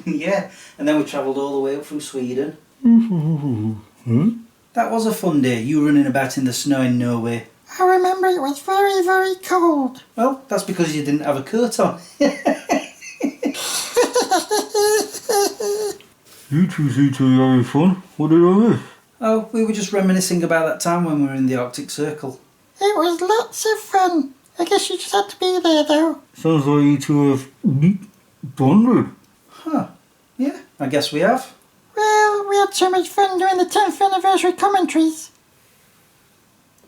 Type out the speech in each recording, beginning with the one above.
Yeah, and then we travelled all the way up through Sweden. Hmm? That was a fun day, you running about in the snow in Norway. I remember it was very, very cold. Well, that's because you didn't have a coat on. You two seem to be having fun. What did I miss? Oh, we were just reminiscing about that time when we were in the Arctic Circle. It was lots of fun. I guess you just had to be there, though. Sounds like you two have bonded. Huh, yeah, I guess we have. Well, we had so much fun doing the 10th anniversary commentaries.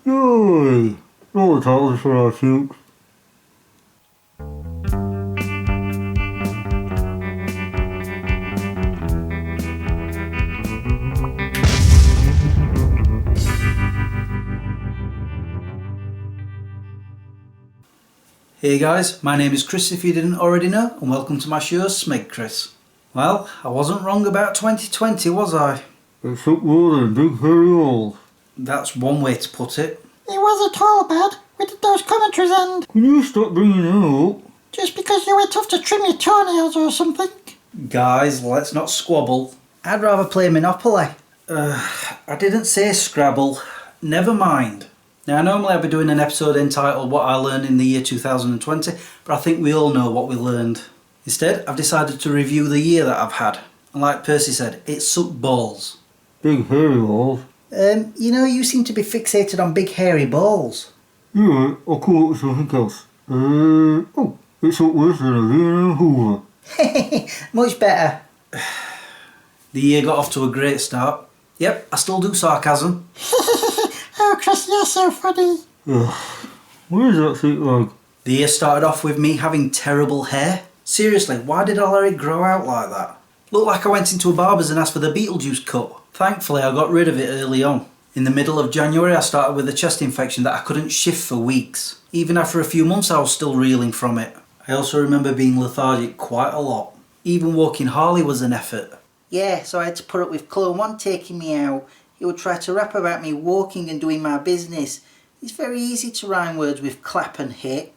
Yay! All the titles for our cute. Hey guys, my name is Chris if you didn't already know, and welcome to my show Smeg Chris. Well, I wasn't wrong about 2020, was I? Except more than big hairy walls. That's one way to put it. It wasn't all bad. We did those commentaries and Can you stop bringing them up? just because you went off to trim your toenails or something. Guys, let's not squabble. I'd rather play Monopoly. I didn't say Scrabble. Never mind. Now, normally I'd be doing an episode entitled What I Learned in the Year 2020, but I think we all know what we learned. Instead, I've decided to review the year that I've had. And like Percy said, it sucked balls. Big hairy walls. You seem to be fixated on big hairy balls. You're right, I'll come up with something else. It's up worse than a Leonard Hoover. Much better. The year got off to a great start. Yep, I still do sarcasm. Oh, Chris, you're so funny. What does that think like? The year started off with me having terrible hair. Seriously, why did I let it grow out like that? Looked like I went into a barber's and asked for the Beetlejuice cut. Thankfully, I got rid of it early on. In the middle of January, I started with a chest infection that I couldn't shift for weeks. Even after a few months, I was still reeling from it. I also remember being lethargic quite a lot. Even walking Harley was an effort. Yeah, so I had to put up with Clone 1 taking me out. He would try to rap about me walking and doing my business. It's very easy to rhyme words with clap and hit.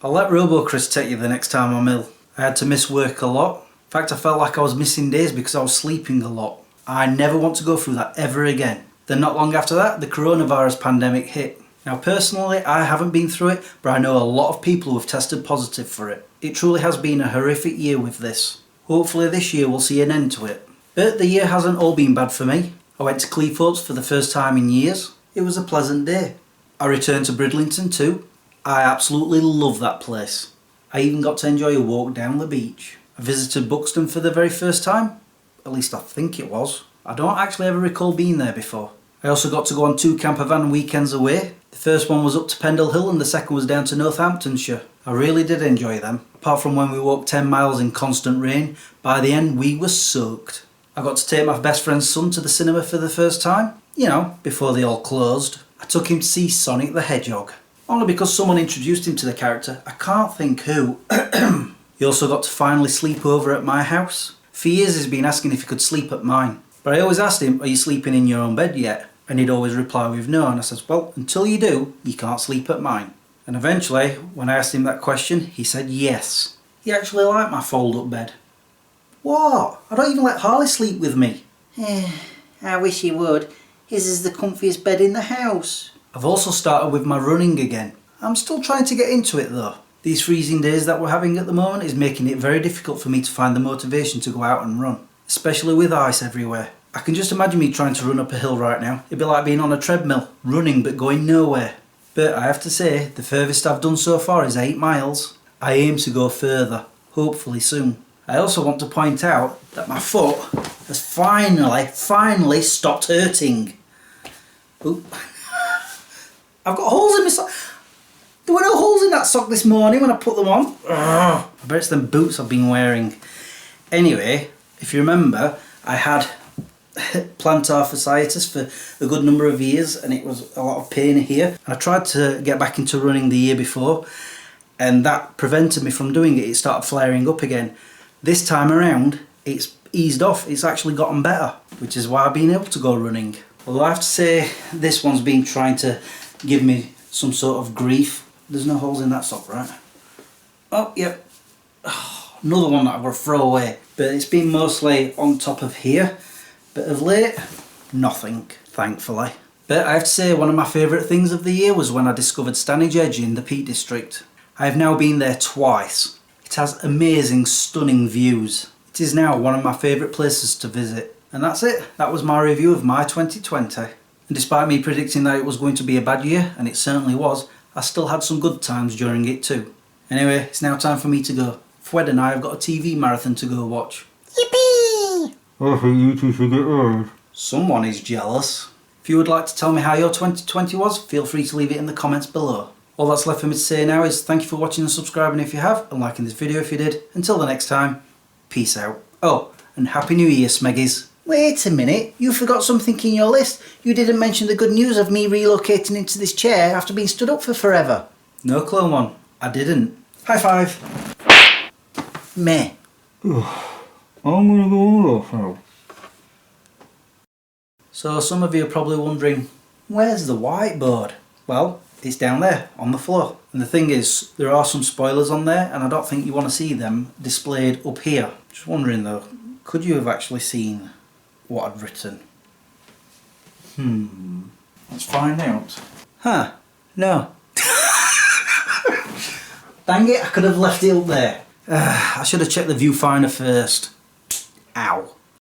I'll let Robo Chris take you the next time I'm ill. I had to miss work a lot. In fact, I felt like I was missing days because I was sleeping a lot. I never want to go through that ever again. Then not long after that, the coronavirus pandemic hit. Now personally, I haven't been through it, but I know a lot of people who have tested positive for it. It truly has been a horrific year with this. Hopefully this year we'll see an end to it. But the year hasn't all been bad for me. I went to Cleethorpes for the first time in years. It was a pleasant day. I returned to Bridlington too. I absolutely love that place. I even got to enjoy a walk down the beach. I visited Buxton for the very first time. At least I think it was. I don't actually ever recall being there before. I also got to go on 2 camper van weekends away. The first one was up to Pendle Hill and the second was down to Northamptonshire. I really did enjoy them. Apart from when we walked 10 miles in constant rain, by the end we were soaked. I got to take my best friend's son to the cinema for the first time. Before they all closed. I took him to see Sonic the Hedgehog. Only because someone introduced him to the character. I can't think who. He also got to finally sleep over at my house. For years he's been asking if he could sleep at mine. But I always asked him, are you sleeping in your own bed yet? And he'd always reply with no. And I says, well, until you do, you can't sleep at mine. And eventually, when I asked him that question, he said yes. He actually liked my fold-up bed. What? I don't even let Harley sleep with me. I wish he would. His is the comfiest bed in the house. I've also started with my running again. I'm still trying to get into it though. These freezing days that we're having at the moment is making it very difficult for me to find the motivation to go out and run. Especially with ice everywhere. I can just imagine me trying to run up a hill right now. It'd be like being on a treadmill, running but going nowhere. But I have to say, the furthest I've done so far is 8 miles. I aim to go further, hopefully soon. I also want to point out that my foot has finally stopped hurting. Oop. I've got holes in my sock. There were no holes in that sock this morning when I put them on. Ugh. I bet it's them boots I've been wearing. Anyway, if you remember, I had plantar fasciitis for a good number of years and it was a lot of pain here. I tried to get back into running the year before and that prevented me from doing it. It started flaring up again. This time around, it's eased off. It's actually gotten better, which is why I've been able to go running. Although I have to say, this one's been trying to give me some sort of grief. There's no holes in that sock, right? Oh, yep. Oh, Another one that I've got to throw away. But it's been mostly on top of here. But of late, nothing, thankfully. But I have to say, one of my favourite things of the year was when I discovered Stanage Edge in the Peak District. I have now been there twice. It has amazing, stunning views. It is now one of my favourite places to visit. And that's it. That was my review of my 2020. And despite me predicting that it was going to be a bad year, and it certainly was, I still had some good times during it too. Anyway, it's now time for me to go. Fwed and I have got a TV marathon to go watch. Yippee! I think you two should get married. Someone is jealous. If you would like to tell me how your 2020 was, feel free to leave it in the comments below. All that's left for me to say now is thank you for watching and subscribing if you have, and liking this video if you did. Until the next time, peace out. Oh, and Happy New Year, Smeggies. Wait a minute, you forgot something in your list. You didn't mention the good news of me relocating into this chair after being stood up for forever. No, Clone One, I didn't. High five. Meh. I'm gonna go off now. So some of you are probably wondering, where's the whiteboard? Well, it's down there on the floor. And the thing is, there are some spoilers on there and I don't think you want to see them displayed up here. Just wondering though, could you have actually seen what I'd written? Let's find out. Huh, no. Dang it, I could have left it up there. I should have checked the viewfinder first. Ow.